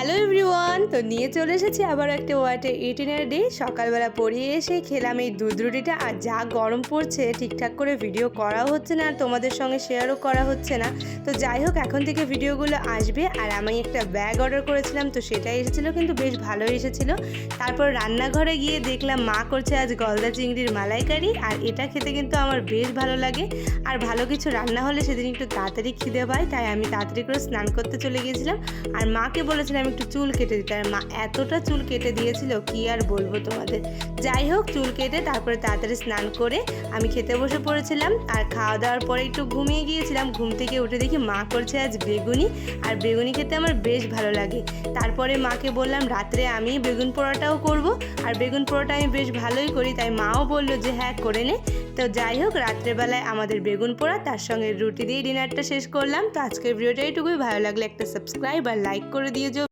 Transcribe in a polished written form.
Hello everyone, তো নিয়ে চলে এসেছি আবার একটা ওয়াটে ইটিনারি ডে। সকালবেলা পড়িয়ে এসে খেলাম এই দুধ রুটিটা। আর যা গরম পড়ছে ঠিকঠাক করে ভিডিও করাও হচ্ছে না আর তোমাদের সঙ্গে শেয়ারও করা হচ্ছে না। তো যাই হোক, এখন থেকে ভিডিওগুলো আসবে। আর আমি একটা ব্যাগ অর্ডার করেছিলাম, তো সেটাই এসেছিলো, কিন্তু বেশ ভালোই এসেছিলো। তারপর রান্নাঘরে গিয়ে দেখলাম মা করছে আজ গলদা চিংড়ির মালাইকারি। আর এটা খেতে কিন্তু আমার বেশ ভালো লাগে। আর ভালো কিছু রান্না হলে সেদিন একটু তাড়াতাড়ি খিদে পায়, তাই আমি তাড়াতাড়ি করে স্নান করতে চলে গিয়েছিলাম। আর মাকে বলেছিলাম একটু চুল কেটে দিতে, আর মা এতটা চুল কেটে দিয়েছিল কি আর বলবো তোমাদের। যাই হোক, চুল কেটে তারপরে তাড়াতাড়ি স্নান করে আমি খেতে বসে পড়েছিলাম। আর খাওয়া দাওয়ার পরে একটু ঘুমিয়ে গিয়েছিলাম। ঘুম থেকে উঠে দেখি মা করছে আজ বেগুনি। আর বেগুনি খেতে আমার বেশ ভালো লাগে। তারপরে মাকে বললাম রাত্রে আমি বেগুন পোড়াটাও করব। আর বেগুন পোড়াটা আমি বেশ ভালোই করি, তাই মাও বললো যে হ্যাঁ করে নে। তো যাই হোক, রাত্রেবেলায় আমাদের বেগুন পোড়া, তার সঙ্গে রুটি দিয়ে ডিনারটা শেষ করলাম। তো আজকের ভিডিওটা এইটুকুই। ভালো লাগলে একটা সাবস্ক্রাইব আর লাইক করে দিও।